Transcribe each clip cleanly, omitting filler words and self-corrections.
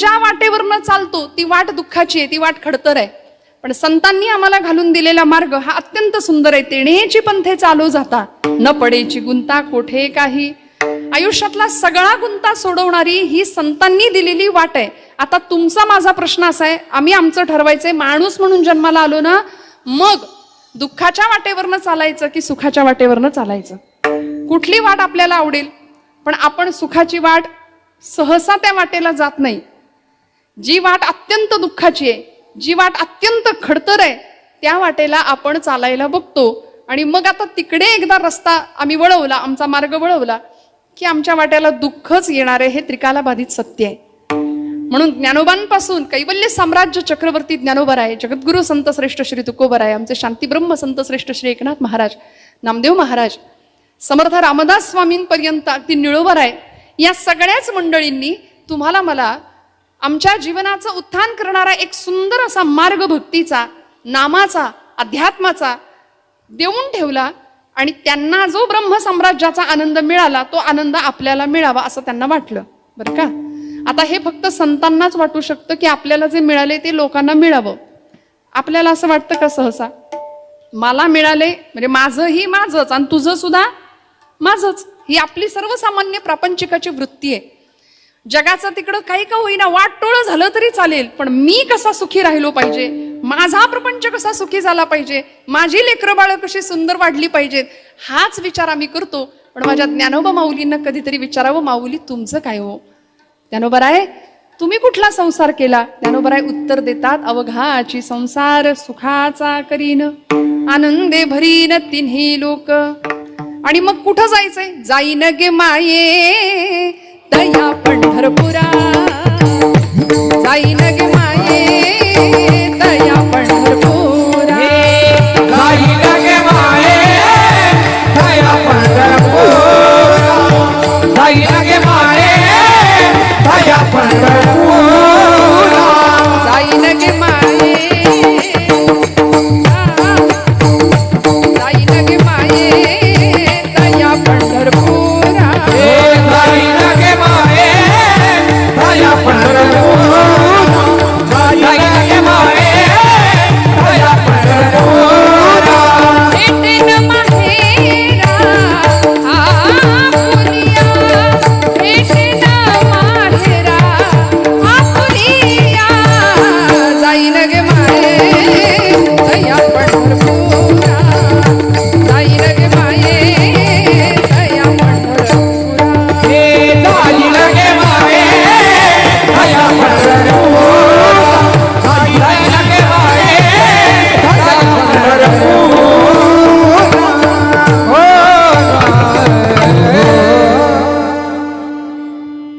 ज्या वाटेवरनं चालतो ती वाट दुःखाची आहे, ती वाट खडतर आहे. पण संतांनी आम्हाला घालून दिलेला मार्ग हा अत्यंत सुंदर आहे. तेणेची पंथे चालू जाता, न पडेची गुंता कोठे काही. आयुष्यातला सगळा गुंता सोडवणारी ही संतांनी दिलेली वाट आहे. आता तुमचा माझा प्रश्न असा आहे, आम्ही आमचं ठरवायचंय, माणूस म्हणून जन्माला आलो ना, मग दुःखाच्या वाटेवरनं चालायचं की सुखाच्या वाटेवरनं चालायचं? कुठली वाट आपल्याला आवडेल? पण आपण सुखाची वाट सहसा त्या वाटेला जात नाही. जी वाट अत्यंत दुःखाची आहे, जी वाट अत्यंत खडतर आहे, त्या वाटेला आपण चालायला बघतो. आणि मग आता तिकडे एकदा रस्ता आम्ही वळवला, आमचा मार्ग वळवला की आमच्या वाट्याला दुःखच येणार आहे, हे त्रिकालाबाधित सत्य आहे. म्हणून ज्ञानोबांपासून कैवल्य साम्राज्य चक्रवर्ती ज्ञानोबराय, जगद्गुरु संत श्रेष्ठ श्री तुकोबराय, आमचे शांतीब्रह्म संत श्रेष्ठ श्री एकनाथ महाराज, नामदेव महाराज, समर्थ रामदास स्वामींपर्यंत अगदी निळोबराय, या सगळ्याच मंडळींनी तुम्हाला मला आमच्या जीवनाचं उत्थान करणारा एक सुंदर असा मार्ग भक्तीचा, नामाचा, अध्यात्माचा देऊन ठेवला. आणि त्यांना जो ब्रह्म साम्राज्याचा आनंद मिळाला तो आनंद आपल्याला मिळावा असं त्यांना वाटलं. बरं का? आता हे फक्त संतांनाच वाटू शकतं की आपल्याला जे मिळाले ते लोकांना मिळावं. आपल्याला असं वाटतं का सहसा? मला मिळाले म्हणजे माझंही माझंच आणि तुझं सुद्धा माझंच, ही आपली सर्वसामान्य प्रापंचिकाची वृत्ती आहे. जगाचं तिकडं काही का होईना वाटोळं झालं तरी चालेल, पण मी कसा सुखी राहिलो पाहिजे, माझा प्रपंच कसा सुखी झाला पाहिजे, माझी लेकरं बाळं कशी सुंदर वाढली पाहिजेत, हाच विचार आम्ही करतो. पण माझ्या ज्ञानोबा माऊलींना कधीतरी विचारावं, माऊली तुमचं काय हो? ज्ञानोबराय तुम्ही कुठला संसार केला? ज्ञानोबराय उत्तर देतात, अवघाची संसार सुखाचा करीन, आनंदे भरीन तिन्ही लोक. आणि मग कुठं जायचंय? जाईन गे माये तया पंढरपुरा, जाईन गे माये तया पंढरपुरा, जाईन गे माये तया पंढरपुरा, जाईन गे माये तया पंढरपुरा, जाईन गे माये, जाईन गे माये तया पंढरपुरा, जाईन गे माये तया पंढरपुरा, जाईन गे माये तया पंढरपुरा. भेटेन माहेरा आपुलिया, भेटेन माहेरा आपुलिया, जाईन गे माये तया पंढरपुरा, जाईन गे माये तया पंढरपुरा. जाईन गे माये तया पंढरपुरा, जाईन गे माये तया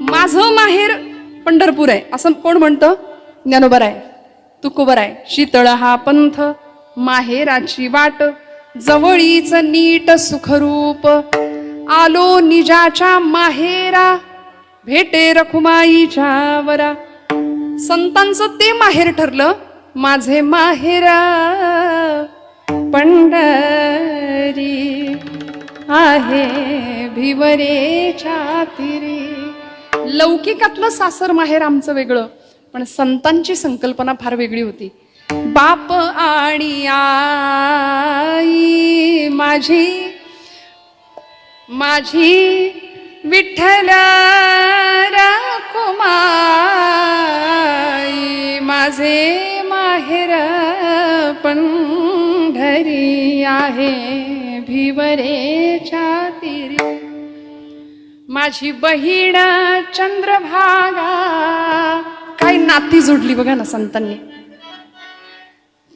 माझं माहेर पंढरपूर आहे असं कोण म्हणतं? ज्ञानोबराय, तुकोबराय. शीतळ हा पंथ माहेराची वाट, जवळीच नीट सुखरूप, आलो निजाच्या माहेरा, भेटे रखुमाईच्या वरा. संतांचं ते माहेर ठरलं, माझे माहेरा पंढरी आहे भिवरेच्या तीरी. लौकिकातलं सासर माहेर आमचं वेगळं, पण संतांची संकल्पना फार वेगळी होती. बाप आणि आई माझी, माझी विठ्ठल रखुमाई, माझे माहेर पंढरी आहे भिवरेच्या तीरी. माझी बहीण चंद्रभागा, काय नाती जोडली बघा ना संतांनी.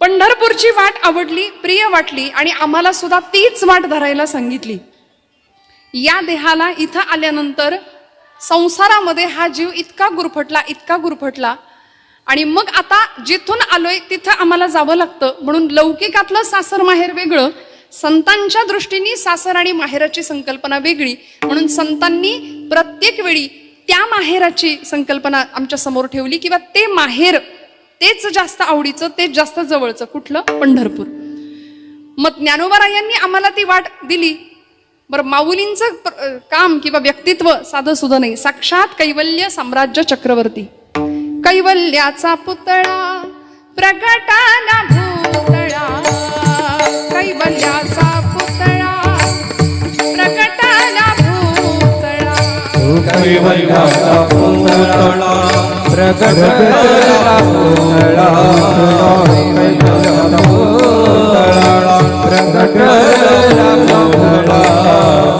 पंढरपूरची वाट आवडली, प्रिय वाटली आणि आम्हाला सुद्धा तीच वाट धरायला सांगितली. या देहाला इथं आल्यानंतर संसारामध्ये हा जीव इतका गुरफटला, इतका गुरफटला, आणि मग आता जिथून आलोय तिथं आम्हाला जावं लागतं. म्हणून लौकिकातलं सासर माहेर वेगळं, संतांच्या दृष्टीने सासर आणि माहेराची संकल्पना वेगळी. म्हणून संतांनी प्रत्येक वेळी त्या माहेराची संकल्पना आमच्या समोर ठेवली, किंवा ते माहेर तेच जास्त आवडीचं, तेच जास्त जवळचं. कुठलं? पंढरपूर. मग ज्ञानोबरायांनी आम्हाला ती वाट दिली. बरं, माऊलींचं काम किंवा व्यक्तित्व साधं सुद्धा नाही, साक्षात कैवल्य साम्राज्य चक्रवर्ती. कैवल्याचा पुतळा प्रगटाला भूतळा, कैवल्याचा पुतळा प्रगटाला भूतळा. कैवल्याचा पुतळा प्रगटाला भूतळा, कैवल्याचा पुतळा प्रगटाला भूतळा.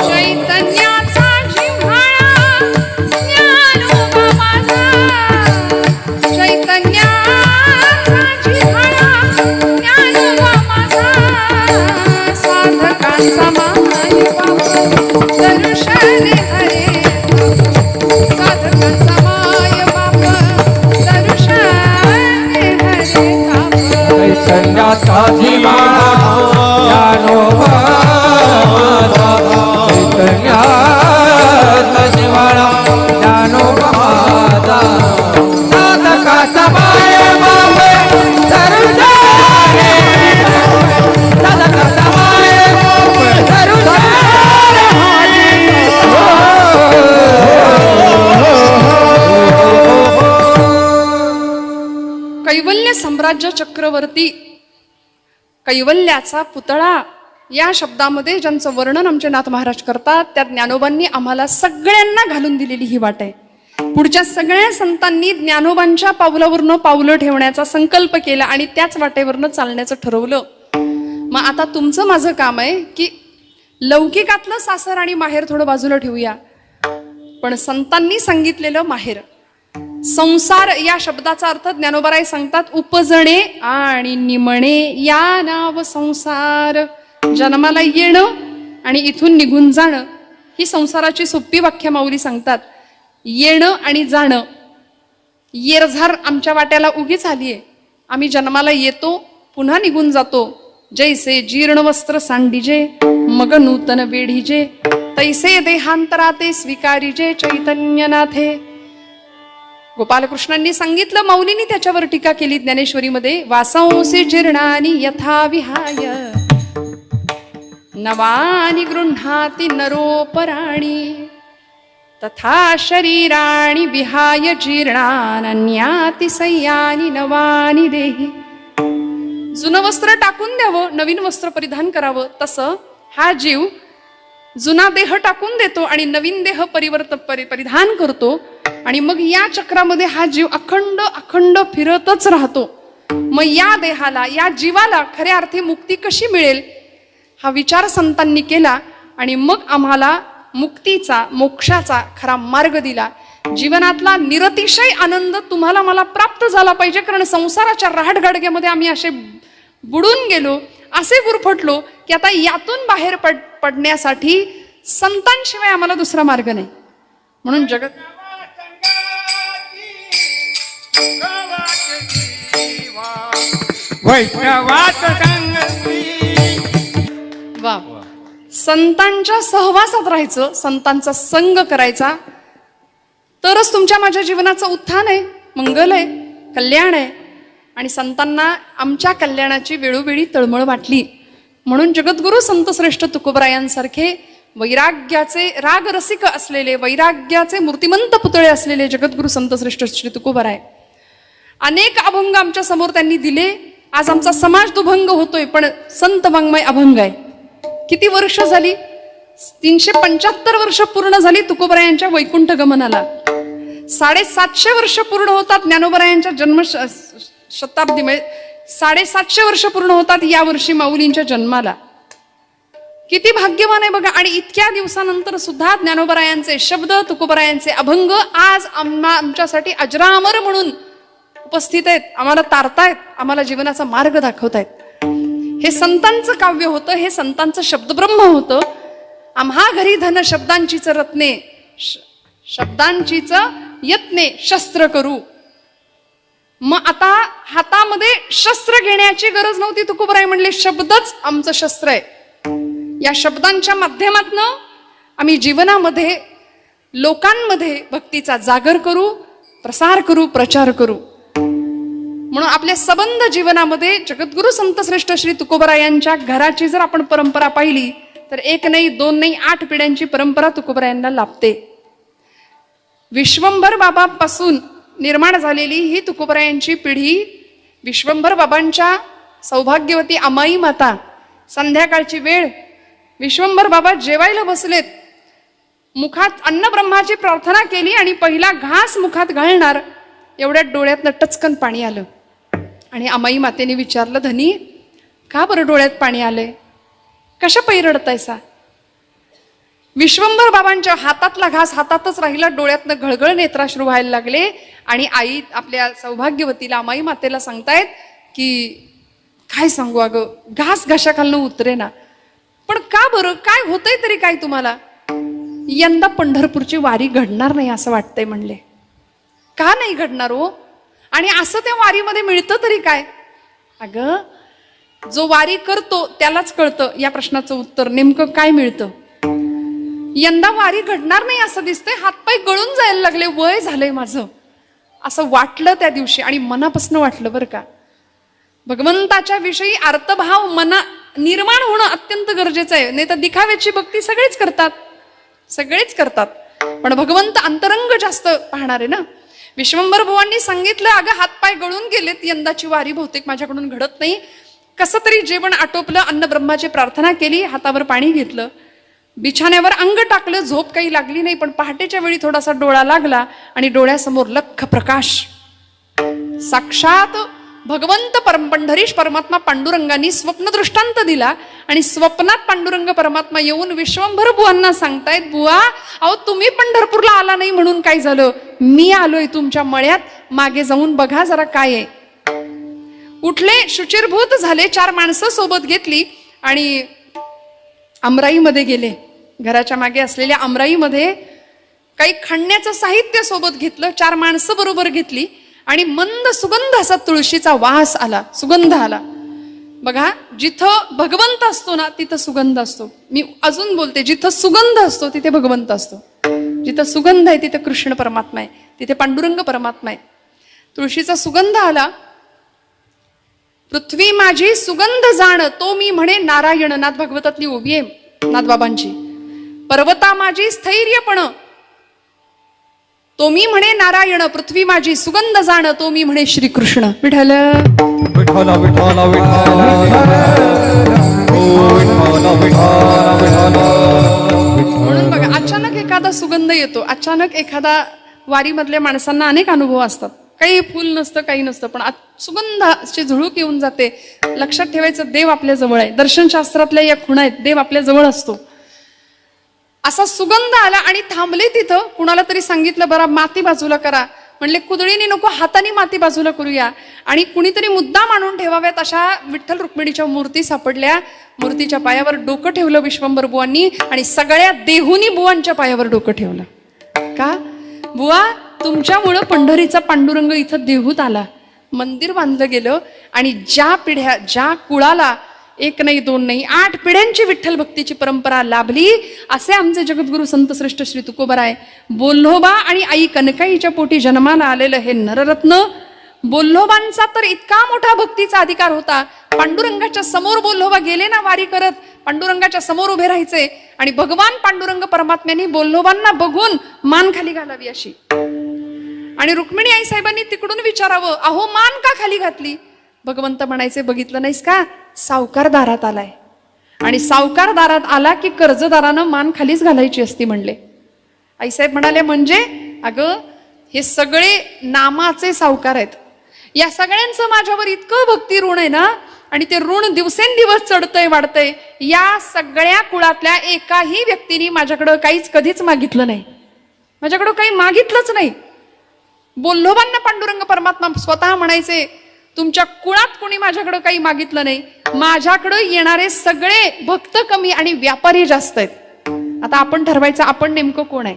चैतन्याचा जिव्हाळा ज्ञानोबा माझा, चैतन्याचा जिव्हाळा ज्ञानोबा माझा. साधकांचा माय बाबा दर्शने हरे, साधकांचा माय बाबा दर्शने हरे बाबा. चैतन्याचा जिव्हाळा ज्ञानोबा माझा, चैतन्याचा जिव्हाळा ज्ञानोबा माझा. साधकाचा माय बाबा दर्शने, साधकाचा माय बाबा दर्शने हरे. कैवल्य साम्राज्य चक्रवर्ती, कैवल्याचा पुतळा या शब्दामध्ये ज्यांचं वर्णन आमचे नाथ महाराज करतात, त्या ज्ञानोबांनी आम्हाला सगळ्यांना घालून दिलेली ही वाट आहे. पुढच्या सगळ्या संतांनी ज्ञानोबांच्या पावलावरनं पावलं ठेवण्याचा संकल्प केला आणि त्याच वाटेवरनं चालण्याचं ठरवलं. मग आता तुमचं माझं काम आहे की लौकिकातलं सासर आणि माहेर थोडं बाजूला ठेवूया, पण संतांनी सांगितलेलं माहेर, संसार या शब्दाचा अर्थ ज्ञानोबाराय सांगतात उपजणे आणि निमणे या नाव संसार. जन्माला येणं आणि इथून निघून जाणं ही संसाराची सोपी व्याख्या माऊली सांगतात. येणं आणि जाणं, येरझार आमच्या वाट्याला उगीच आलीये. आम्ही जन्माला येतो, पुन्हा निघून जातो. जैसे जीर्ण वस्त्र सांडिजे मग नूतन वेढीजे, तैसे देहांतराते स्वीकारिजे चैतन्यनाथे. गोपालकृष्णांनी सांगितलं, माऊलींनी त्याच्यावर टीका केली ज्ञानेश्वरीमध्ये. वासंसी जीर्णानि यथा विहाय नवानि गृह्णाति नरोपराणि, तथा शरीराणि विहाय जीर्णान्याति सय्यानि नवानि देहि. जुनं वस्त्र टाकून द्यावं, नवीन वस्त्र परिधान करावं, तसं हा जीव जुना देह टाकून देतो आणि नवीन देह परिधान करतो. आणि मग या चक्रामध्ये हा जीव अखंड अखंड फिरतच राहतो. मग या देहाला, या जीवाला खऱ्या अर्थी मुक्ती कशी मिळेल हा विचार संतांनी केला आणि मग आम्हाला मुक्तीचा, मोक्षाचा खरा मार्ग दिला. जीवनातला निरतिशय आनंद तुम्हाला मला प्राप्त झाला पाहिजे, कारण संसाराच्या रहाटगाडग्यामध्ये आम्ही असे बुडून गेलो, असे गुरफटलो की आता यातून बाहेर पडण्यासाठी संतांशिवाय आम्हाला दुसरा मार्ग नाही. म्हणून जगत वैष्णवात संगती. वा, संतांच्या सहवासात राहायचं, संतांचा संग करायचा, तरच तुमच्या माझ्या जीवनाचं उत्थान आहे, मंगल आहे, कल्याण आहे. आणि संतांना आमच्या कल्याणाची वेळोवेळी तळमळ वाटली. म्हणून जगद्गुरु संतश्रेष्ठ तुकोबरायांसारखे वैराग्याचे रागरसिक असलेले, वैराग्याचे मूर्तिमंत पुतळे असलेले जगद्गुरु संतश्रेष्ठ श्री तुकोबराय अनेक अभंग आमच्या समोर त्यांनी दिले. आज आमचा समाज दुभंग होतोय, पण संत वाङ्मय अभंग आहे. किती वर्ष झाली? 375 वर्ष पूर्ण झाली तुकोबरायांच्या वैकुंठ गमनाला. 750 वर्ष पूर्ण होतात ज्ञानोबरायांच्या जन्म शताब्दी, 750 वर्ष पूर्ण होतात या वर्षी माऊलींच्या जन्माला. किती भाग्यवान आहे बघा. आणि इतक्या दिवसानंतर सुद्धा ज्ञानोबरायांचे शब्द, तुकोबरायांचे अभंग आज आमच्यासाठी अजरामर म्हणून उपस्थित आहेत, आम्हाला तारतायत, आम्हाला जीवनाचा मार्ग दाखवतायत. हे संतांचं काव्य होतं, हे संतांचं शब्दब्रह्म होतं. आम्हा घरी धन शब्दांचीच रत्ने, शब्दांचीच यत्ने शस्त्र करू. मग आता हातामध्ये शस्त्र घेण्याची गरज नव्हती. तुकोबराय म्हणले शब्दच आमचं शस्त्र आहे. या शब्दांच्या माध्यमातून आम्ही जीवनामध्ये, लोकांमध्ये भक्तीचा जागर करू, प्रसार करू, प्रचार करू. म्हणून आपल्या सबंध जीवनामध्ये जगद्गुरु संतश्रेष्ठ श्री तुकोबरायांच्या घराची जर आपण परंपरा पाहिली तर 1 नाही 2 नाही 8 पिढ्यांची परंपरा तुकोबरायांना लाभते. विश्वंभर बाबापासून निर्माण झालेली ही तुकोबरायांची पिढी विश्वंभर बाबांच्या सौभाग्यवती अमाई माता, संध्याकाळची वेळ, विश्वंभर बाबा जेवायला बसलेत, मुखात अन्नब्रह्माची प्रार्थना केली आणि पहिला घास मुखात घालणार एवढ्यात डोळ्यातनं टचकन पाणी आलं. आणि अमाई मातेने विचारलं, धनी का बरं डोळ्यात पाणी आलंय, कशा पै रडतायसा? विश्वंभर बाबांच्या हातातला घास हातातच राहिला, डोळ्यातनं घळघळ नेत्राश्रू व्हायला लागले. आणि आई आपल्या सौभाग्यवतीला अमाई मातेला सांगतायत की काय सांगू अगं, घास घशाखालनं उतरे ना, पण का बरं, काय होतंय तरी काय तुम्हाला? यंदा पंढरपूरची वारी घडणार नाही असं वाटतंय म्हणले. का नाही घडणार हो? आणि असं त्या वारीमध्ये मिळतं तरी काय? अगं, जो वारी करतो त्यालाच कळतं या प्रश्नाचं उत्तर, नेमकं काय मिळतं. यंदा वारी घडणार नाही असं दिसतंय, हातपाय गळून जायला लागले, वय झालंय माझं असं वाटलं त्या दिवशी. आणि मनापासून वाटलं बरं का. भगवंताच्या विषयी अर्थभाव मना निर्माण होणं अत्यंत गरजेचं आहे. नाही तर दिखाव्याची भक्ती सगळेच करतात, पण भगवंत अंतरंग जास्त पाहणार आहे ना. विश्वंभर बुवांनी सांगितलं, अगं हातपाय गळून गेलेत, यंदाची वारी बहुतेक माझ्याकडून घडत नाही. कसं तरी जेवण आटोपलं, अन्न ब्रह्माची प्रार्थना केली, हातावर पाणी घेतलं, बिछाण्यावर अंग टाकलं, झोप काही लागली नाही. पण पहाटेच्या वेळी थोडासा डोळा लागला आणि डोळ्यासमोर लख्ख प्रकाश. साक्षात भगवंत पंढरीश परमात्मा पांडुरंगांनी स्वप्न दृष्टांत दिला. आणि स्वप्नात पांडुरंग परमात्मा येऊन विश्वंभर बुवांना सांगतायत, बुवा अहो तुम्ही पंढरपूरला आला नाही म्हणून काय झालं, मी आलोय तुमच्या मळ्यात, मागे जाऊन बघा जरा काय आहे. उठले, शुचिरभूत झाले, 4 माणसं सोबत घेतली आणि आमराईमध्ये गेले. घराच्या मागे असलेल्या आमराईमध्ये काही खणण्याचं साहित्य सोबत घेतलं, 4 माणसं बरोबर घेतली आणि मंद सुगंध असा तुळशीचा वास आला, सुगंध आला. बघा, जिथं भगवंत असतो ना तिथं सुगंध असतो. मी अजून बोलते, जिथं सुगंध असतो तिथे भगवंत असतो. जिथं सुगंध आहे तिथे कृष्ण परमात्मा आहे, तिथे पांडुरंग परमात्मा आहे. तुळशीचा सुगंध आला. पृथ्वी माझी सुगंध जाण, तो मी म्हणे नारायण. नाथ भागवतातली ओवी आहे नाथबाबांची. पर्वता माझी स्थैर्यपण, तो मी म्हणे नारायण. पृथ्वी माझी सुगंध जाण, तो मी म्हणे श्रीकृष्ण. विठ्ठल विठ्ठल विठ्ठल म्हणून बघा, अचानक एखादा सुगंध येतो, अचानक एखादा वारीमधल्या माणसांना अनेक अनुभव असतात. काही फुल नसतं, काही नसतं, पण सुगंधाची झुळूक येऊन जाते. लक्षात ठेवायचं, देव आपल्या जवळ आहे. दर्शनशास्त्रातल्या या खुणा आहेत, देव आपल्या जवळ असतो. असा सुगंध आला आणि थांबले तिथं. कुणाला तरी सांगितलं, बरा माती बाजूला करा. म्हणले कुदळीने नको, हाताने माती बाजूला करूया. आणि कुणीतरी मुद्दाम आणून ठेवाव्यात अशा विठ्ठल रुक्मिणीच्या मूर्ती सापडल्या. मूर्तीच्या पायावर डोकं ठेवलं विश्वंभर बुवांनी आणि सगळ्या देहुनी बुवांच्या पायावर डोकं ठेवलं. का? बुवा तुमच्यामुळं पंढरीचा पांडुरंग इथं देहूत आला, मंदिर बांधलं गेलं. आणि ज्या पिढ्या, ज्या कुळाला 1 नाही 2 नाही 8 पिढ्यांची विठ्ठल भक्तीची परंपरा लाभली, असे आमचे जगद्गुरु संत श्रेष्ठ श्री तुकोबराय. बोल्होबा आणि आई कनकाईच्या पोटी जन्माला आलेलं हे नररत्न. बोल्होबांचा तर इतका मोठा भक्तीचा अधिकार होता. पांडुरंगाच्या समोर बोल्होबा गेले ना वारी करत, पांडुरंगाच्या समोर उभे राहायचे आणि भगवान पांडुरंग परमात्म्याने बोल्होबांना बघून मान खाली घालावी अशी. आणि रुक्मिणी आई साहेबांनी तिकडून विचारावं, अहो मान का खाली घातली? भगवंत म्हणायचे, बघितलं नाहीस का, सावकार दारात आलाय. आणि सावकार दारात आला की कर्जदारानं मान खालीच घालायची असती म्हणले. आईसाहेब म्हणाले, म्हणजे अगं हे सगळे नामाचे सावकार आहेत, या सगळ्यांचं माझ्यावर इतकं भक्ती ऋण आहे ना, आणि ते ऋण दिवसेंदिवस चढतंय वाढतंय. या सगळ्या कुळातल्या एकाही व्यक्तीने माझ्याकडं काहीच कधीच मागितलं नाही, माझ्याकडं काही मागितलंच नाही. बोल्होबांना पांडुरंग परमात्मा स्वतः म्हणायचे, तुमच्या कुळात कोणी माझ्याकडं काही मागितलं नाही, माझ्याकडं येणारे सगळे भक्त कमी आणि व्यापारी जास्त आहेत. आता आपण ठरवायचं आपण नेमकं कोण आहे,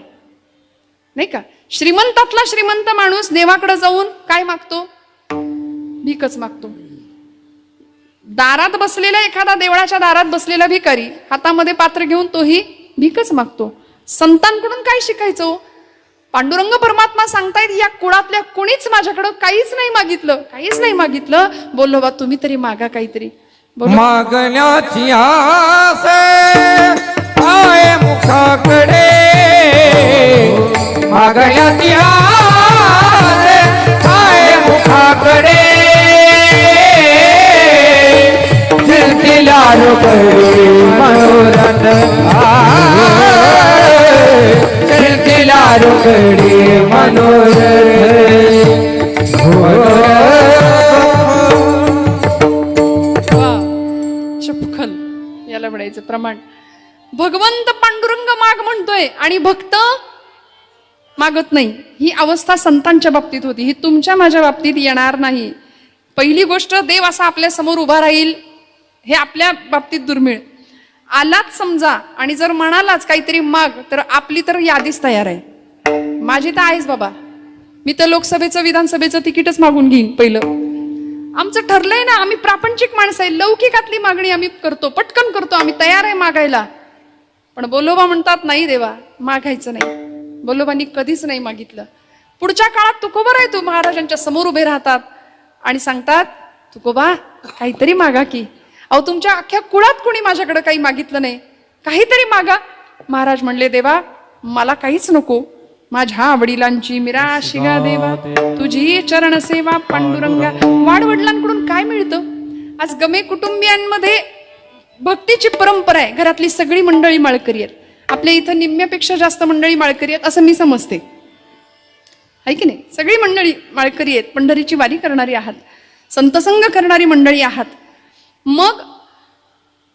नाही का? श्रीमंतातला श्रीमंत माणूस देवाकडे जाऊन काय मागतो? भीकच मागतो. दारात बसलेला एखादा, देवळाच्या दारात बसलेला भिकारी हातामध्ये पात्र घेऊन तोही भीकच मागतो. संतांकडून काय शिकायचं? पांडुरंग परमात्मा सांगतायत, या कुळातल्या कुणीच माझ्याकडं काहीच नाही मागितलं, काहीच नाही मागितलं. बोललो बा तुम्ही तरी मागा काहीतरी. मागण्याची आस आहे मुखाकडे, मागण्याची आस प्रमाण. भगवंत पांडुरंग माग म्हणतोय आणि भक्त मागत नाही. ही अवस्था संतांच्या बाबतीत होती, ही तुमच्या माझ्या बाबतीत येणार नाही. पहिली गोष्ट, देव असा आपल्या समोर उभा राहील हे आपल्या बाबतीत दुर्मिळ. आलाच समजा आणि जर म्हणालाच काहीतरी माग, तर आपली तर यादीच तयार आहे. माझी तर आहेच बाबा, मी तर लोकसभेचं विधानसभेचं तिकीटच मागून घेईन पहिलं. आमचं ठरलंय ना, आम्ही प्रापंचिक माणसं आहे, लौकिकातली मागणी आम्ही करतो, पटकन करतो, आम्ही तयार आहे मागायला. पण बोलोबा म्हणतात नाही देवा, मागायचं नाही. बोलोबांनी कधीच नाही मागितलं. पुढच्या काळात तुकोबा तू महाराजांच्या समोर उभे राहतात आणि सांगतात, तुकोबा काहीतरी मागा की. अहो तुमच्या अख्ख्या कुळात कोणी माझ्याकडे काही मागितलं नाही, काहीतरी मागा. महाराज म्हणले, देवा मला काहीच नको, माझ्या वडिलांची मिरा शिगा देवा, तुझी चरण सेवा पांडुरंगा. वाडवडिलांकडून काय मिळतं? आज गमे कुटुंबियांमध्ये भक्तीची परंपरा आहे. घरातली सगळी मंडळी माळकरी आहेत. आपल्या इथं निम्म्यापेक्षा जास्त मंडळी माळकरी आहेत असं मी समजते, आहे की नाही? सगळी मंडळी माळकरी आहेत, पंढरीची वारी करणारी आहात, संतसंग करणारी मंडळी आहात. मग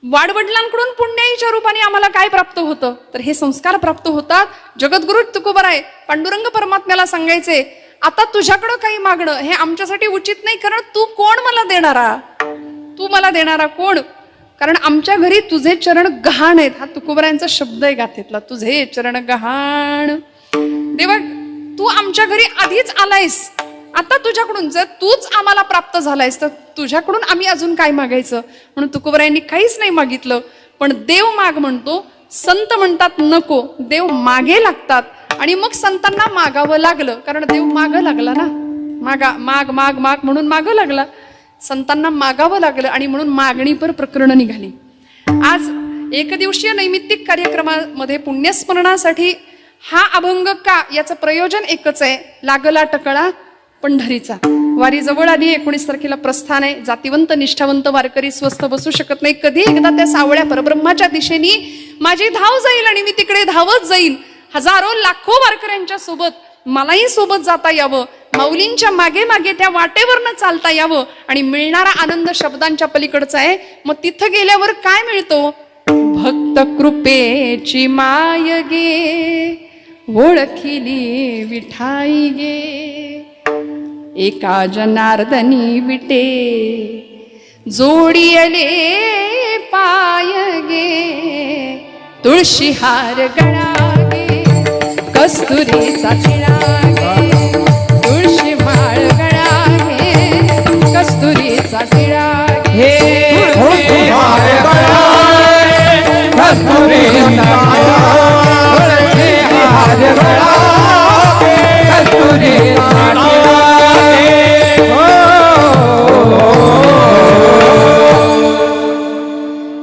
वाडवडिलांकडून पुण्याईच्या रूपाने आम्हाला काय प्राप्त होतं? तर हे संस्कार प्राप्त होतात. जगद्गुरु तुकोबाराय पांडुरंग परमात्म्याला सांगायचे, आता तुझ्याकडं काही मागणं हे आमच्यासाठी उचित नाही, कारण तू कोण मला देणारा? तू मला देणारा कोण? कारण आमच्या घरी तुझे चरण गहाण आहेत. हा तुकोबारायांचा शब्द आहे गाथेतला, तुझे चरण गहाण. देवा तू आमच्या घरी आधीच आलायस, आता तुझ्याकडून जर तूच आम्हाला प्राप्त झालायस तर तुझ्याकडून आम्ही अजून काय मागायचं? म्हणून तुकोबारायांनी काहीच नाही मागितलं. पण देव माग म्हणतो, संत म्हणतात नको, देव मागे लागतात आणि मग संतांना मागावं लागलं, कारण देव मागं लागला ना. माग माग माग म्हणून मागं लागला, संतांना मागावं लागलं आणि म्हणून मागणीपर प्रकरण निघाली. आज एकदिवसीय नैमित्तिक कार्यक्रमामध्ये पुण्यस्मरणासाठी हा अभंग का, याचं प्रयोजन एकच आहे, लागला टकळा पंढरीचा. वारी जवळ आली, 19 तारखेला प्रस्थान आहे. जातीवंत निष्ठावंत वारकरी स्वस्थ बसू शकत नाही. कधी एकदा त्या सावळ्या परब्रह्माच्या दिशेने माझी धाव जाईल आणि मी तिकडे धावत जाईल. हजारो लाखो वारकऱ्यांच्या सोबत मलाही सोबत जाता यावं, माऊलींच्या मागे मागे त्या वाटेवरनं चालता यावं आणि मिळणारा आनंद शब्दांच्या पलीकडचा आहे. मग तिथं गेल्यावर काय मिळतो? भक्त कृपेची माय गे, ओळखिली विठाई गे, एका जनार्दनी विटे, जोडियले पाय गे, तुळशी हार गळा गे, कस्तुरीचा टिळा गे, तुळशी माळ गळा गे, कस्तुरीचा टिळा गे, तुळशी माळ गळा गे, कस्तुरीचा टिळा गे, हार गळा गे, कस्तुरीचा टिळा.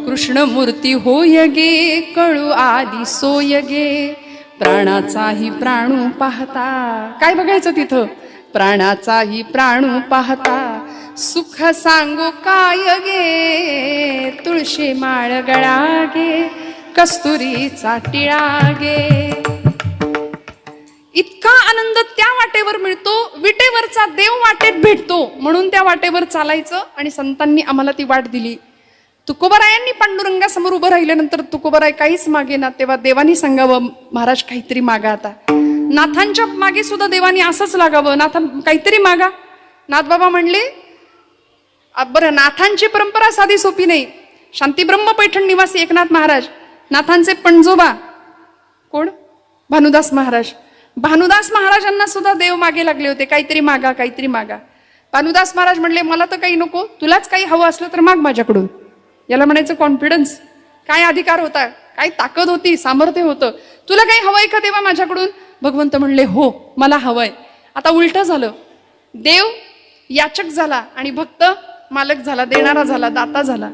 कृष्णमूर्ती होय गे, कळू आली सोय गे, प्राणाचाही प्राणू पाहता. काय बघायचं तिथं? प्राणाचाही प्राणू पाहता, सुख सांगू काय गे, तुळशी माळ गळा गे, कस्तुरीचा टिळा गे. इतका आनंद त्या वाटेवर मिळतो, विटेवरचा देव वाटेत भेटतो. म्हणून त्या वाटेवर चालायचं आणि संतांनी आम्हाला ती वाट दिली. तुकोबारायांनी पांडुरंगासमोर उभं राहिल्यानंतर तुकोबाराय काहीच मागे ना, तेव्हा देवानी सांगावं, महाराज काहीतरी मागा. आता नाथांच्या मागे सुद्धा देवानी असंच लागावं, नाथ काहीतरी मागा. नाथबाबा म्हणले, बरं नाथांची परंपरा साधी सोपी नाही. शांतीब्रह्म पैठण निवासी एकनाथ महाराज, नाथांचे पणजोबा कोण? भानुदास महाराज. भानुदास महाराजांना सुद्धा देव मागे लागले होते, काहीतरी मागा, काहीतरी मागा. भानुदास महाराज म्हणले, मला तर काही नको, तुलाच काही हवं असलं तर माग माझ्याकडून. याला म्हणायचं कॉन्फिडन्स. काय अधिकार होता, काय ताकद होती, सामर्थ्य होतं. तुला काही हवंय का देवा माझ्याकडून? भगवंत म्हणले, हो मला हवंय. आता उलट झालं, देव याचक झाला आणि भक्त मालक झाला, देणारा झाला, दाता झाला.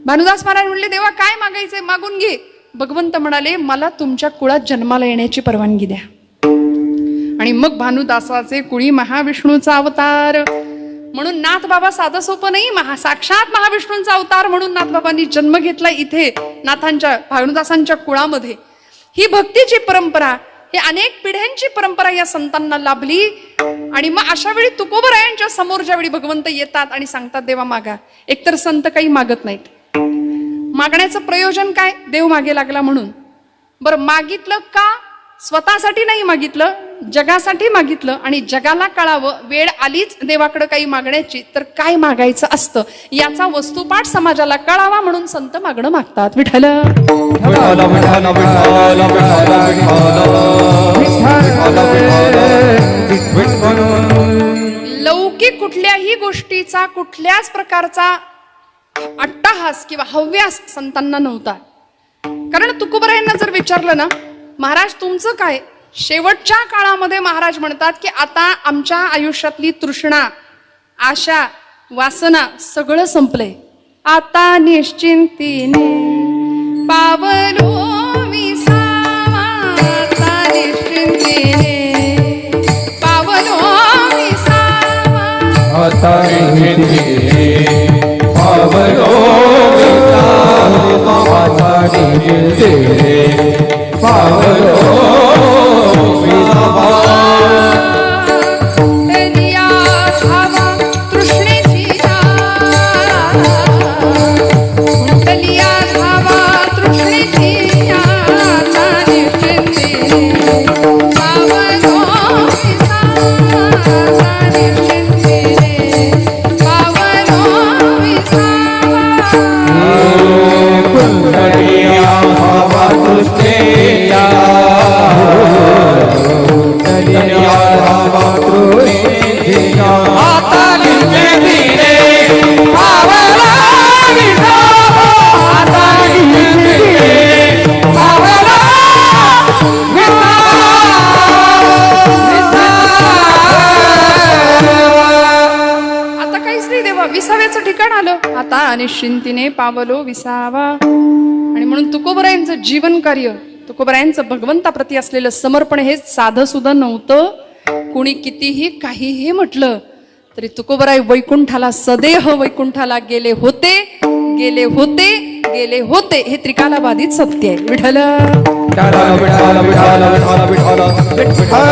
भानुदास महाराज म्हणले, देवा काय मागायचंय मागून घे. भगवंत म्हणाले, मला तुमच्या कुळात जन्माला येण्याची परवानगी द्या. आणि मग भानुदासाचे कुळी महाविष्णूचा अवतार. म्हणून नाथ बाबा साधं सोपं नाही, साक्षात महाविष्णूंचा अवतार म्हणून नाथबाबांनी जन्म घेतला इथे नाथांच्या भानुदासांच्या कुळामध्ये. ही भक्तीची परंपरा, ही अनेक पिढ्यांची परंपरा या संतांना लाभली. आणि मग अशा वेळी तुकोबारायांच्या समोर ज्यावेळी भगवंत येतात आणि सांगतात देवा मागा, एकतर संत काही मागत नाहीत. मागण्याचं प्रयोजन काय? देव मागे लागला म्हणून. बरं, मागितलं का? स्वतःसाठी नाही मागितलं, जगासाठी मागितलं. आणि जगाला कळावं वेळ आलीच देवाकडे काही मागण्याची तर काय मागायचं असतं याचा वस्तुपाठ समाजाला कळावा म्हणून संत मागणं मागतात. विठ्ठल विठ्ठल विठ्ठल विठ्ठल विठ्ठल विठ्ठल. लौकिक कुठल्याही गोष्टीचा कुठल्याच प्रकारचा अट्टहास किंवा हव्यास संतांना नव्हता. कारण तुकोबरायांना जर विचारलं ना, महाराज तुमचं काय? शेवटच्या काळामध्ये महाराज म्हणतात की आता आमच्या आयुष्यातली तृष्णा, आशा, वासना सगळं संपलंय. आता निश्चिंतीने पावलो विसावा, आता निश्चिंतीने पावलो विसावा, आता निश्चिंतीने पावलो विसावा, आता निश्चिंतीने पावलो विसावा. तनिया धावा तृष्णेची तनिया धावा तृष्णेची आता निश्चिंतीने पावलो विसावा, आता निश्चिंतीने पावलो विसावा. कुंडलिया भावा तृष्णेया, कुंडलिया भावा तृष्णेया, आता निश्चिंतीने पावलो विसावा, आता निश्चिंतीने पावलो आता काहीच नाही देवा, विसाव्याचं ठिकाण आलं. आता निश्चिंतीने पावलो विसावा. आणि म्हणून तुकोबरायांचं जीवन कार्य, तुकोबरायांचं भगवंताप्रती असलेलं समर्पण हे साधं सुद्धा नव्हतं. कुणी कितीही काहीही म्हटलं तरी तुकोबराय वैकुंठाला सदेह वैकुंठाला गेले होते, गेले होते, गेले होते. हे त्रिकालाबाधित सत्य आहे. विठ्ठल विठ्ठल विठ्ठल विठ्ठल विठ्ठल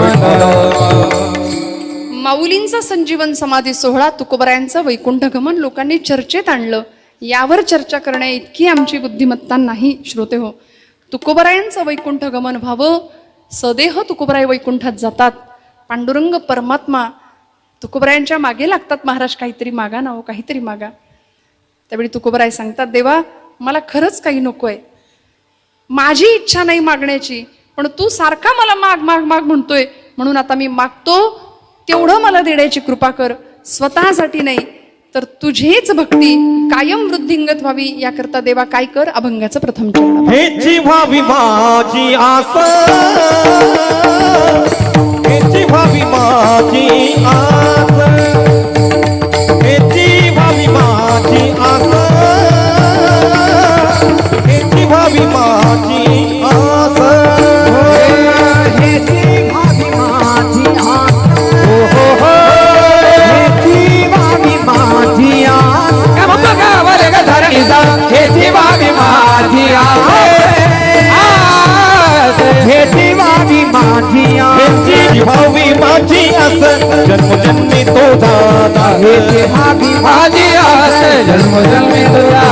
विठ्ठल. माऊलींचा संजीवन समाधी सोहळा, तुकोबरायांचं वैकुंठ गमन लोकांनी चर्चेत आणलं. यावर चर्चा करण्या इतकी आमची बुद्धिमत्ता नाही श्रोते हो. तुकोबरायांचं वैकुंठ गमन व्हावं, सदेह तुकोबराय वैकुंठात जातात. पांडुरंग परमात्मा तुकोबरायांच्या मागे लागतात. महाराज काहीतरी मागा ना हो, काहीतरी मागा. त्यावेळी तुकोबराय सांगतात, देवा मला खरंच काही नकोय, माझी इच्छा नाही मागण्याची, पण तू सारखा मला माग माग माग म्हणतोय, म्हणून आता मी मागतो, तेवढं मला देण्याची कृपा कर. स्वतःसाठी नाही तर तुझीच भक्ती कायम वृद्धिंगत व्हावी याकरता देवा काय कर. अभंगाचं प्रथम चरण. हेची व्हावी माझी आस, हेची व्हावी माझी आस, हेची व्हावी माझी आस, हेची व्हावी माझी आस, हेची व्हावी माझी आस, हो हो हो, हेची व्हावी माझी आस. काय म्हणतो का बरे का धरणीचा, हेची व्हावी माझी आस, हेची व्हावी माझी आस, हेची व्हावी माझी आस, जन्मजन्मी तो दाता, हेची व्हावी माझी आस, जन्मजन्मी तुझा.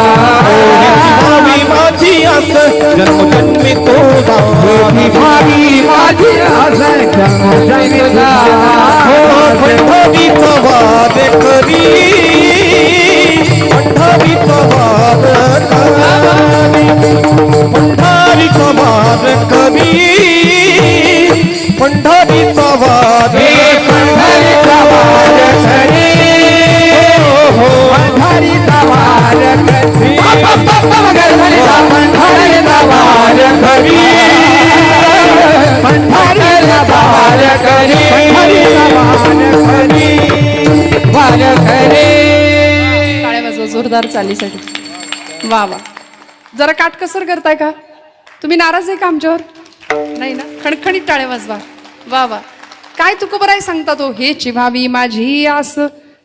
हेची व्हावी माझी आस, जन्मजन्मी तो दाता, हेची व्हावी माझी आस, जन्मजन्मी तुझा. पंढरीचा वाद करी, पंढरीचा वाद करी, पंढरीचा वाद करी, पंढरीचा वाद, पंढरीचा वाद करी, पंढरीचा वाद करी, पंढरीचा वाद करी, पंढरीचा वाद करी, वाद करी. टाळ्या वाजवा जोरदार चालीसाठी. वा वा. जरा काटकसर करताय का तुम्ही? नाराज आहे का आमच्यावर? नाही ना? खणखणीत टाळ्या वाजवा. वा वा. काय तुकोबराय सांगतात हो, हेची व्हावी माझी आस,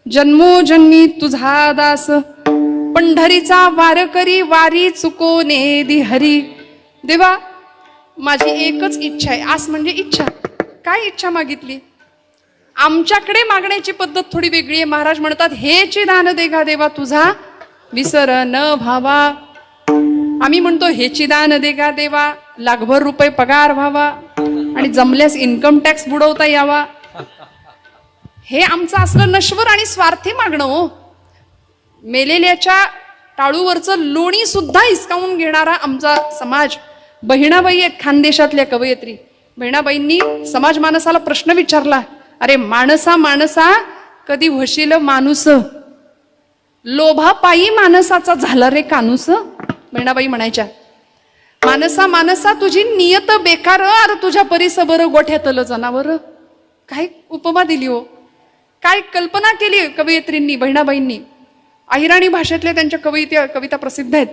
जन्मोजन्मी तुझा दास, पंढरीचा वार करी, वारी चुकोने दि हरी. देवा माझी एकच इच्छा आहे. आस म्हणजे इच्छा. काय इच्छा मागितली? आमच्याकडे मागण्याची पद्धत थोडी वेगळी आहे. महाराज म्हणतात, हेची दान दे गा देवा तुझा विसर न भावा. आम्ही म्हणतो हेची दान दे गा देवा, लाखभर रुपये पगार व्हावा आणि जमल्यास इन्कम टॅक्स बुडवता यावा. हे आमचं असलं नश्वर आणि स्वार्थी मागणं हो. मेलेल्याच्या टाळूवरचं लोणी सुद्धा हिसकावून घेणारा आमचा समाज. बहिणाबाई आहेत खानदेशातल्या कवयित्री. बहिणाबाईंनी समाज मानसाला प्रश्न विचारला, अरे माणसा माणसा कधी व्हशील माणूस, लोभापायी माणसाचा झाला रे कानूस. बहिणाबाई म्हणायच्या, मानसा मानसा तुझी नियत बेकार, अरे तुझ्या परिस बरं गोठ्यातलं जनावर. काय उपमा दिली हो, काय कल्पना केली कवयित्रींनी, बहिणाबाईंनी. अहिराणी भाषेतल्या त्यांच्या कविता प्रसिद्ध आहेत.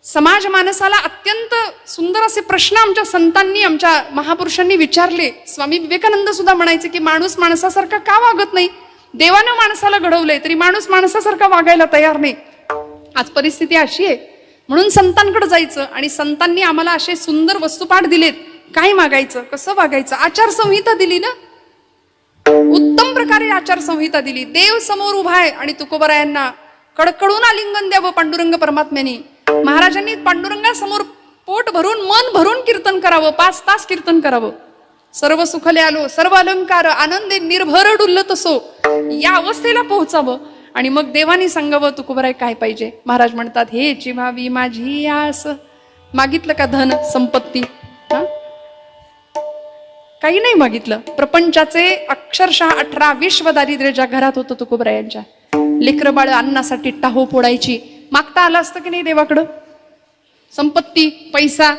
समाज मानसाला अत्यंत सुंदर असे प्रश्न आमच्या संतांनी, आमच्या महापुरुषांनी विचारले. स्वामी विवेकानंद सुद्धा म्हणायचे की माणूस माणसासारखा का वागत नाही. देवानं माणसाला घडवलंय तरी माणूस माणसासारखा वागायला तयार नाही. आज परिस्थिती अशी आहे. म्हणून संतांकडे जायचं आणि संतांनी आम्हाला असे सुंदर वस्तुपाठ दिलेत. काय मागायचं, कसं वागायचं, आचारसंहिता दिली ना, उत्तम प्रकारे आचारसंहिता दिली. देव समोर उभा आहे आणि तुकोबरायांना कडकडून आलिंगन द्यावं पांडुरंग परमात्म्याने. महाराजांनी पांडुरंगासमोर पोट भरून मन भरून कीर्तन करावं, 5 तास कीर्तन करावं. सर्व सुखले आलो सर्व अलंकार आनंदे निर्भर डुलत असो, या अवस्थेला पोहोचावं. आणि मग देवानी सांगावं तुकोबराय काय पाहिजे. महाराज म्हणतात, हेची व्हावी माझी आस. मागितलं का धन संपत्ती? काही नाही मागितलं. प्रपंचाचे अक्षरशः 18-20 दारिद्र्य ज्या घरात होतं तुकोबरायांच्या, लेकरं बाळ अन्नासाठी टाहो फोडायची. मागता आलं असतं की नाही देवाकडं संपत्ती, पैसा.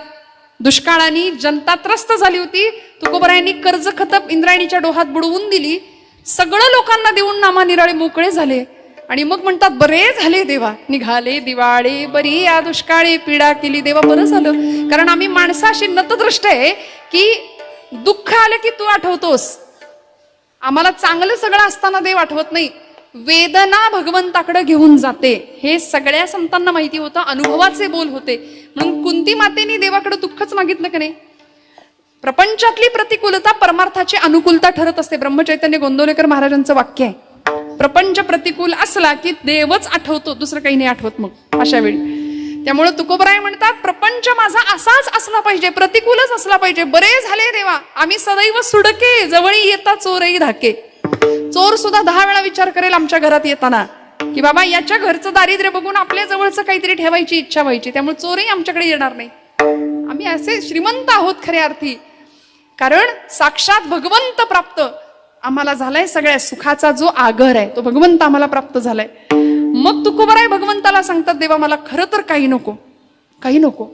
दुष्काळाने जनता त्रस्त झाली होती. तुकोबरायांनी कर्ज खतप इंद्रायणीच्या डोहात बुडवून दिली. सगळं लोकांना देऊन नामानिराळे मोकळे झाले. आणि मग म्हणतात, बरे झाले देवा, निघाले दिवाळे बरी या दुष्काळी, पीडा केली देवा, बरं झालं. कारण आम्ही माणसं अशी नतदृष्ट आहे की दुःख आलं की तू आठवतोस. आम्हाला चांगलं सगळं असताना देव आठवत नाही. वेदना भगवंताकडे घेऊन जाते. हे सगळ्या संतांना माहिती होतं, अनुभवाचे बोल होते. म्हणून कुंती मातेने देवाकडे दुःखच मागितलं का नाही. प्रपंचातली प्रतिकूलता परमार्थाची अनुकूलता ठरत असते. ब्रह्मचैतन्य गोंदवलेकर महाराजांचं वाक्य आहे, प्रपंच प्रतिकूल असला की देवच आठवतो, दुसरं काही नाही आठवत मग अशा वेळी. त्यामुळे तुकोबराय म्हणतात, प्रपंच माझा असाच असला पाहिजे, प्रतिकूलच असला पाहिजे. बरे झाले देवा, आम्ही सदैव सुडके, जवळी येता चोरही धाके. चोर सुद्धा 10 वेळा विचार करेल आमच्या घरात येताना की बाबा याच्या घरचं दारिद्र्य बघून आपल्या जवळचं काहीतरी ठेवायची इच्छा व्हायची. त्यामुळे चोरही आमच्याकडे येणार नाही. आम्ही असे श्रीमंत आहोत खऱ्या अर्थी, कारण साक्षात भगवंत प्राप्त आम्हाला झालाय. सगळ्या सुखाचा जो आगर आहे तो भगवंत आम्हाला प्राप्त झालाय. मग तुकोबराय भगवंताला सांगतात, देवा मला खरं तर काही नको, काही नको.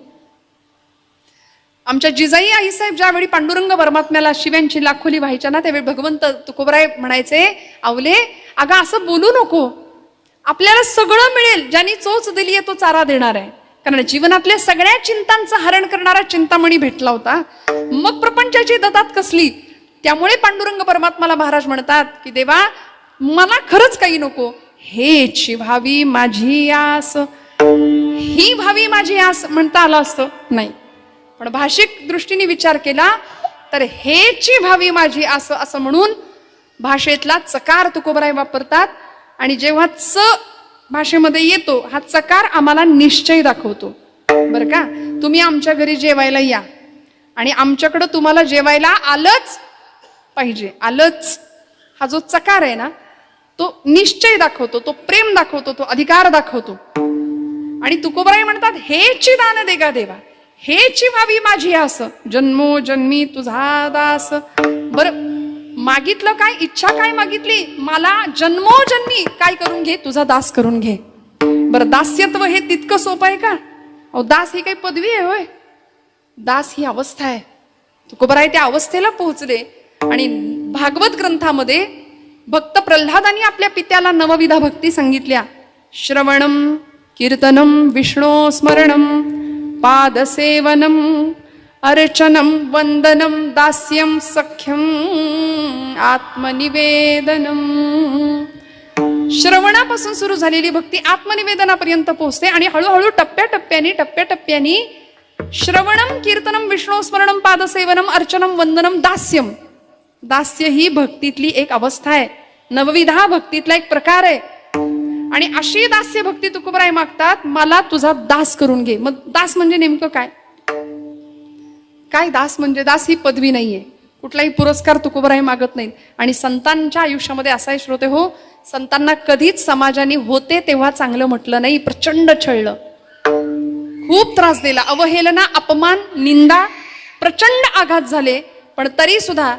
आमच्या जिजाई आईसाहेब ज्यावेळी पांडुरंग परमात्म्याला शिव्यांची लाखोली व्हायच्या ना, त्यावेळी भगवंत तुकोबराय म्हणायचे, आवले अगं असं बोलू नको, आपल्याला सगळं मिळेल, ज्यांनी चोच दिली आहे तो चारा देणार आहे. कारण जीवनातल्या सगळ्या चिंतांचं हरण करणारा चिंतामणी भेटला होता. मग प्रपंचाची ददात कसली. त्यामुळे पांडुरंग परमात्माला महाराज म्हणतात की देवा मला खरंच काही नको, हेची व्हावी माझी आस. ही व्हावी माझी आस म्हणता आलं असतं नाही, पण भाषिक दृष्टीने विचार केला तर हेची व्हावी माझी आस असं म्हणून भाषेतला चकार तुकोबराय वापरतात. आणि जेव्हा च भाषेमध्ये येतो हा चकार आम्हाला निश्चय दाखवतो. बरं का, तुम्ही आमच्या घरी जेवायला या आणि आमच्याकडं तुम्हाला जेवायला आलंच पाहिजे. आलंच हा जो चकार आहे ना, तो निश्चय दाखवतो, तो प्रेम दाखवतो, तो अधिकार दाखवतो. आणि तुकोबराय म्हणतात, हेची दान दे गा देवा, हेची व्हावी माझी आस, जन्मोजन्मी तुझा दास. बरं मागितलं काय, इच्छा काय मागितली, मला जन्मोजन्मी काय करून घे, तुझा दास करून घे. बरं दास्यत्व हे तितकं सोपं आहे का. अहो दास ही काही पदवी आहे होय. दास ही अवस्था आहे. तुकोबराय त्या अवस्थेला पोहोचले. आणि भागवत ग्रंथामध्ये भक्त प्रल्हादांनी आपल्या पित्याला नवविधा भक्ती सांगितल्या. श्रवणम कीर्तनम विष्णू स्मरणम पादसेवनम अर्चनम वंदनम दास्यम सख्यम आत्मनिवेदनम. श्रवणापासून सुरू झालेली भक्ती आत्मनिवेदनापर्यंत पोहोचते आणि हळूहळू टप्प्याटप्प्यानी श्रवणम कीर्तनम विष्णू स्मरणम पादसेवनम अर्चनम वंदनम दास्यम. दास्य ही भक्तीतली एक अवस्था आहे, नवविधा भक्तीतला एक प्रकार आहे. आणि अशी दास्य भक्ती तुकोबराय मागतात, मला तुझा दास करून घे. मग दास म्हणजे नेमकं काय? काय दास म्हणजे? दास ही पदवी नाहीये, कुठलाही पुरस्कार तुकोबराय मागत नाहीत. आणि संतांच्या आयुष्यामध्ये असा आहे श्रोते हो, संतांना कधीच समाजाने होते तेव्हा चांगलं म्हटलं नाही, प्रचंड छळलं, खूप त्रास दिला, अवहेलना, अपमान, निंदा, प्रचंड आघात झाले. पण तरी सुद्धा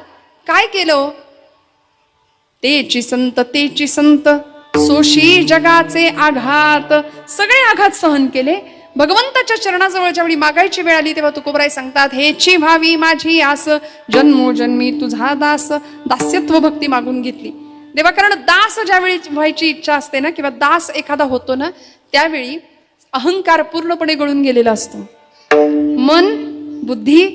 काय केलं? तेची संत सोशी जगाचे आघात, सगळे आघात सहन केले. भगवंताच्या चरणाजवळ ज्यावेळी मागायची वेळ आली तेव्हा तुकोबराय सांगतात, हेची व्हावी माझी आस, जन्मोजन्मी तुझा दास. दास्यत्व भक्ती मागून घेतली देवा. कारण दास ज्यावेळी व्हायची इच्छा असते ना, किंवा दास एखादा होतो ना, त्यावेळी अहंकार पूर्णपणे गळून गेलेला असतो. मन, बुद्धी,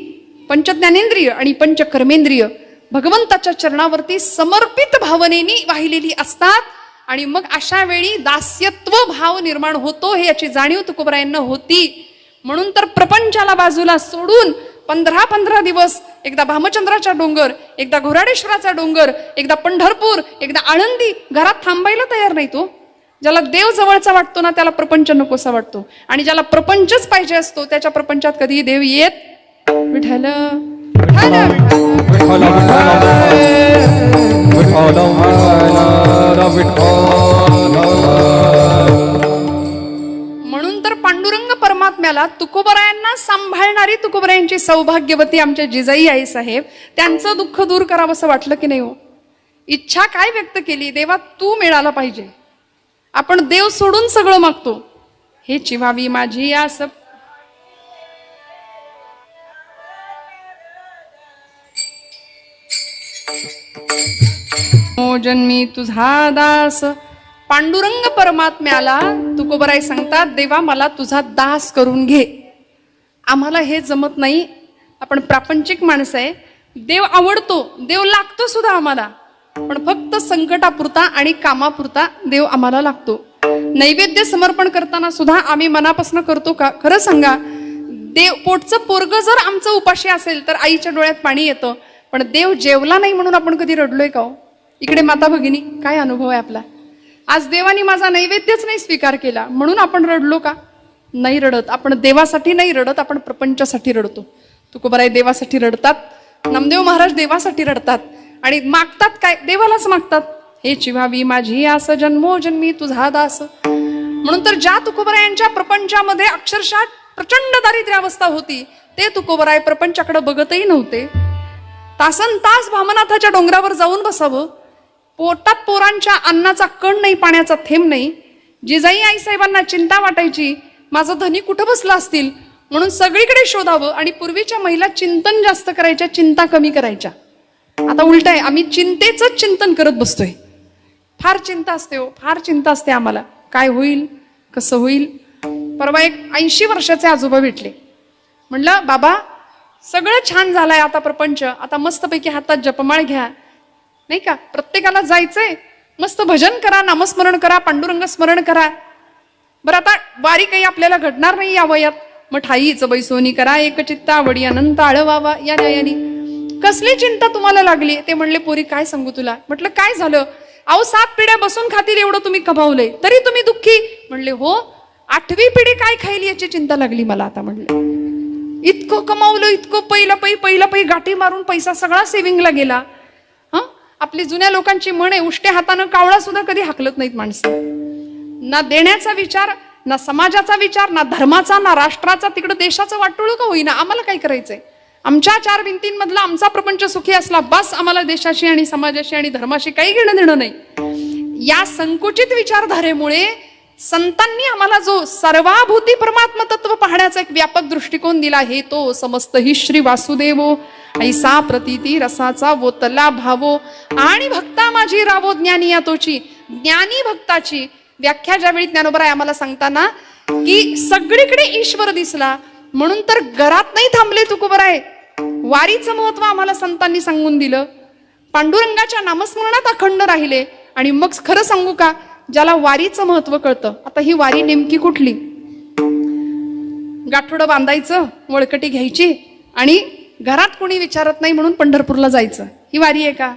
पंचज्ञानेंद्रिय आणि पंचकर्मेंद्रिय भगवंताच्या चरणावरती समर्पित भावनेने वाहिलेली असतात. आणि मग अशा वेळी दास्यत्व भाव निर्माण होतो, हे याची जाणीव तुकोबरायांना होती. म्हणून तर प्रपंचाला बाजूला सोडून 15 दिवस, एकदा भामचंद्राचा डोंगर, एकदा घोराडेश्वराचा डोंगर, एकदा पंढरपूर, एकदा आळंदी, घरात थांबायला तयार नाही तो. ज्याला देव जवळचा वाटतो ना, त्याला प्रपंच नकोसा वाटतो. आणि ज्याला प्रपंचच पाहिजे असतो, त्याच्या प्रपंचात कधी देव येत विठ्ठल म्हणून तर पांडुरंग परमात्म्याला तुकोबरायांना सांभाळणारी तुकोबरायांची सौभाग्यवती आमच्या जिजाई आई साहेब, त्यांचं दुःख दूर करावं असं वाटलं की नाही हो? इच्छा काय व्यक्त केली? देवा तू मिळाला पाहिजे. आपण देव सोडून सगळं मागतो. हे चिवावी माझी आस, जन्मी तुझा दास. पांडुरंग परमात्म्याला तुकोबराय सांगतात, देवा मला तुझा दास करून घे. आम्हाला हे जमत नाही, आपण प्रापंचिक माणसं आहे. देव आवडतो, देव लागतो सुद्धा आम्हाला, पण फक्त संकटापुरता आणि कामापुरता देव आम्हाला लागतो. नैवेद्य समर्पण करताना सुद्धा आम्ही मनापासून करतो का? खरं सांगा, देव पोटचं पोरग जर आमचं उपाशी असेल तर आईच्या डोळ्यात पाणी येतं. पण देव जेवला नाही म्हणून आपण कधी रडलोय का हो? इकडे माता भगिनी, काय अनुभव आहे आपला? आज देवानी माझा नैवेद्यच नाही स्वीकार केला म्हणून आपण रडलो का? नाही रडत. आपण देवासाठी नाही रडत, आपण प्रपंचासाठी रडतो. तुकोबराय देवासाठी रडतात, नामदेव महाराज देवासाठी रडतात. आणि मागतात काय? देवालाच मागतात. हे चिवावी माझी आस, जन्मोजन्मी तुझा दास. म्हणून तर ज्या तुकोबरायांच्या प्रपंचामध्ये अक्षरशः प्रचंड दारिद्र्यावस्था होती, ते तुकोबराय प्रपंचाकडे बघतही नव्हते. तासन तास भामनाथाच्या डोंगरावर जाऊन बसावं, पोटात पोरांच्या अन्नाचा कण नाही, पाण्याचा थेंब नाही. जिजाई आई साहेबांना चिंता वाटायची, माझं धनी कुठं बसला असतील, म्हणून सगळीकडे शोधावं. आणि पूर्वीच्या महिला चिंतन जास्त करायच्या, चिंता कमी करायच्या. आता उलट आहे, आम्ही चिंतेचंच चिंतन करत बसतोय. फार चिंता असते हो, फार चिंता असते आम्हाला. काय होईल, कसं होईल. परवा एक 80 वर्षाचे आजोबा भेटले. म्हणलं बाबा सगळं छान झालंय आता प्रपंच, आता मस्तपैकी हातात जपमाळ घ्या, नाही का, प्रत्येकाला जायचंय, मस्त भजन करा, नामस्मरण करा, पांडुरंग स्मरण करा. बरं आता वारी काही आपल्याला घडणार नाही या वयात, मग ठाईच बैसोनी करा, एकचित्ता वडी अनंत आळवावा या न्यायानी. कसली चिंता तुम्हाला लागली? ते म्हणले पोरी काय सांगू तुला. म्हटलं काय झालं? अहो 7 पिढ्या बसून खातील एवढं तुम्ही कमावलंय, तरी तुम्ही दुःखी. म्हणले हो, 8वी पिढी काय खाईल याची चिंता लागली मला आता. म्हणले इतकं कमावलं, इतकं पहिलं पै गाठी मारून पैसा सगळा सेव्हिंगला गेला. आपली जुन्या लोकांची म्हण आहे, उष्ट्या हातानं कावळा सुद्धा कधी हाकलत नाहीत माणसं. ना देण्याचा विचार, ना समाजाचा विचार, ना धर्माचा, ना राष्ट्राचा. तिकडं देशाचं वाटोळं का होईना, आम्हाला काय करायचंय? आमच्या 4 भिंतींमधला आमचा प्रपंच सुखी असला बस, आम्हाला देशाशी आणि समाजाशी आणि धर्माशी काही घेणं देणं नाही. या संकुचित विचारधारेमुळे संतांनी आम्हाला जो सर्वाभूती परमात्म तत्व पाहण्याचा एक व्यापक दृष्टिकोन दिला, हे तो समस्त ही श्री वासुदेवो ऐसा प्रतीती रसाचा वोतला भावो आणि भक्ता माझी रावो ज्ञानी या तोची. ज्ञानी भक्ताची व्याख्या ज्यावेळी ज्ञानोबराय आम्हाला सांगताना की सगळीकडे ईश्वर दिसला, म्हणून तर घरात नाही थांबले तुकोबराय. वारीचं महत्व आम्हाला संतांनी सांगून दिलं, पांडुरंगाच्या नामस्मरणात अखंड राहिले. आणि मग खरं सांगू का, ज्याला वारीचं महत्व कळतं. आता ही वारी नेमकी कुठली? गाठोडं बांधायचं, वळकटी घ्यायची आणि घरात कोणी विचारत नाही म्हणून पंढरपूरला जायचं, ही वारी आहे का?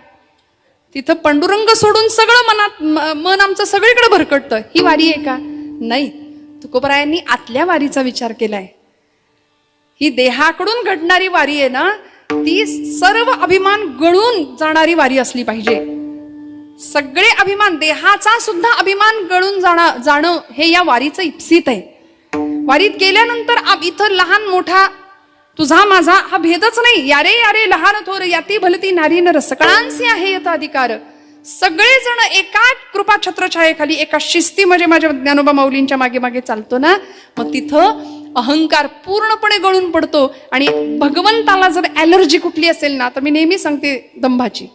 तिथं पांडुरंग सोडून सगळं मन आमचं सगळीकडे भरकटतं. ही वारी आहे का? नाही. तुकोबरायांनी आतल्या वारीचा विचार केलाय. ही देहाकडून घडणारी वारी आहे ना, ती सर्व अभिमान गळून जाणारी वारी असली पाहिजे. सगळे अभिमान, देहाचा सुद्धा अभिमान गळून जाणं हे या वारीचं इप्सित आहे. वारीत गेल्यानंतर इथं लहान मोठा, तुझा माझा हा भेदच नाही. यारे यारे लहान थोर, याती भलती नारी नर, सकळांसी आहे यथ अधिकार. सगळेजण एका कृपा छत्रछायेखाली, एका शिस्ती म्हणजे माझ्या ज्ञानोबा माऊलींच्या मागे मागे चालतो ना, मग तिथं अहंकार पूर्णपणे गळून पडतो. आणि भगवंताला जर ॲलर्जी कुठली असेल ना, तर मी नेहमी सांगते दंभाची.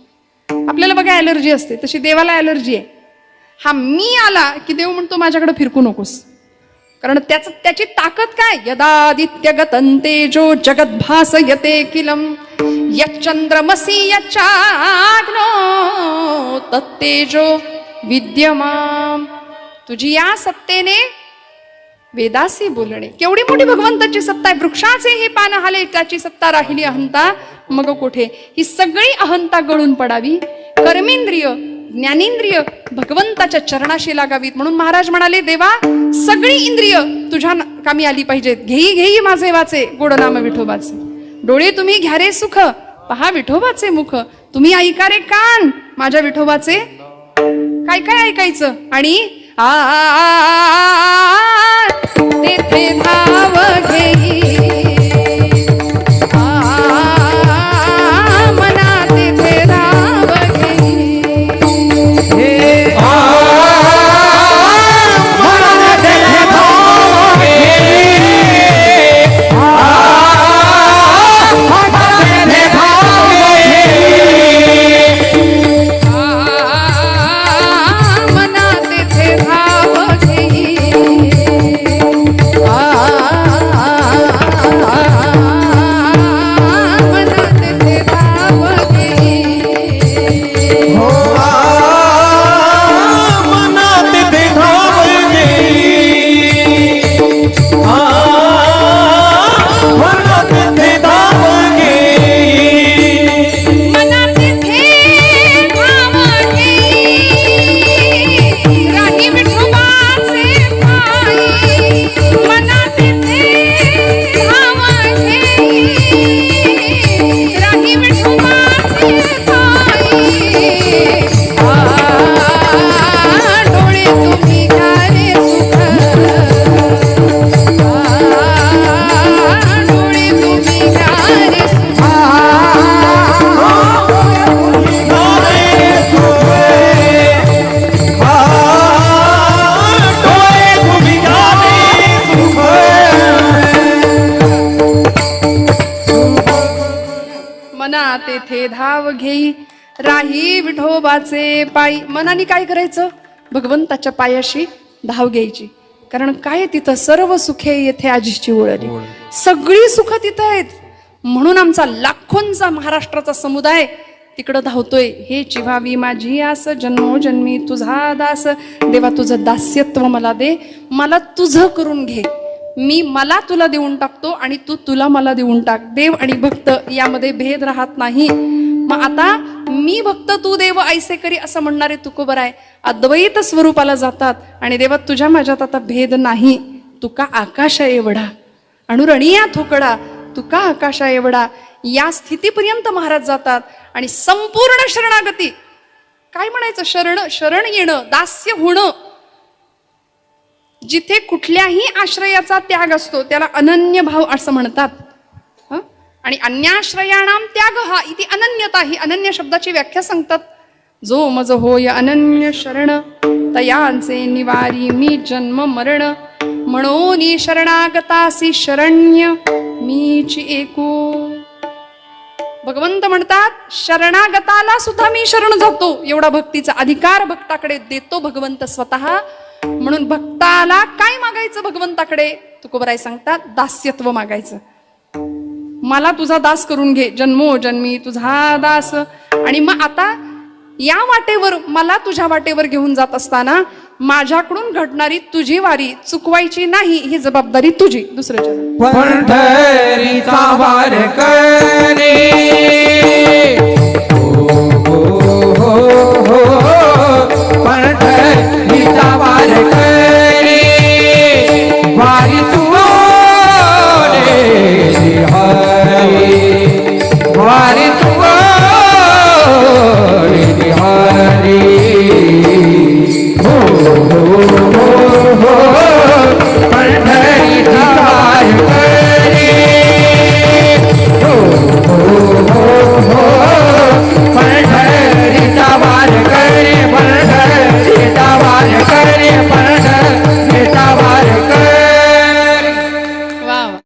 आपल्याला बघा ॲलर्जी असते, तशी देवाला ॲलर्जी आहे. हा मी आला की देव म्हणतो माझ्याकडे फिरकू नकोस. कारण त्याची ताकद काय? यदादित्य गतंतेजो जगत भासयते किलम यच्चंद्रमसी यच्चाग्नो तत्तेजो विद्यमाम. तुझी या सत्तेने वेदासी बोलणे. केवढी मोठी भगवंताची सत्ता आहे. वृक्षाचे हे पान हाले त्याची सत्ता राहिली अहंता मग कोठे. ही सगळी अहंता गळून पडावी. कर्मेंद्रिय ज्ञानेंद्रिय भगवंताच्या चरणाशी लागावीत. म्हणून महाराज म्हणाले, देवा सगळी इंद्रिय तुझ्या कामी आली पाहिजेत. घेई घेई माझे वाचे गोड नाम विठोबाचे. डोळे तुम्ही घ्या रे सुख, पहा विठोबाचे मुख. तुम्ही ऐका रे कान माझ्या विठोबाचे. काय काय ऐकायचं? आणि तेथे धाव घेई मना तेथे धाव घेई. तेथे धाव घेई राही विठोबाचे पायी. मनाने काय करायचं? भगवंताच्या पायाशी धाव घ्यायची. कारण काय तिथं सर्व सुखे येथे आजीची ओळली. सगळी सुख तिथं आहेत. म्हणून आमचा लाखोंचा महाराष्ट्राचा समुदाय तिकडं धावतोय. हे चिव्हावी माझी आस जन्मोजन्मी तुझा दास. देवा तुझं दास्यत्व मला दे, मला तुझं करून घे. मला तुला देऊन टाकतो आणि तू तुला मला देऊन टाक. देव आणि भक्त यामध्ये भेद राहत नाही. मग आता मी भक्त तू देव ऐसे करी असं म्हणणारे तुकोबराय अद्वैत स्वरूपाला जातात. आणि देवा तुझ्या माझ्यात आता भेद नाही. तुका आकाशा एवढा अणुरणिया थोकडा, तुका आकाशा एवढा, या स्थितीपर्यंत महाराज जातात. आणि संपूर्ण शरणागती, काय म्हणायचं, शरण येणं, दास्य होणं. जिथे कुठल्याही आश्रयाचा त्याग असतो त्याला अनन्य भाव असं म्हणतात. आणि अन्याश्रयाणाम त्याग हा इति अनन्यता. ही अनन्य शब्दाची व्याख्या सांगतात. जो मज होय अनन्य शरण तयांचे निवारी मी जन्म मरण. म्हणून शरणागतासी शरण्य मीची एको. भगवंत म्हणतात शरणागताला सुद्धा मी शरण जातो. एवढा भक्तीचा अधिकार भक्ताकडे देतो भगवंत स्वतः. म्हणून भक्ताला काय मागायचं भगवंताकडे? तुकोबराय सांगतात दास्यत्व मागायचं. मला तुझा दास करून घे, जन्मोजन्मी तुझा दास. आणि मग आता या वाटेवर मला तुझ्या वाटेवर घेऊन जात असताना माझ्याकडून घडणारी तुझी वारी चुकवायची नाही, ही जबाबदारी तुझी. दुसऱ्याच्या पंढरीचा वार करणे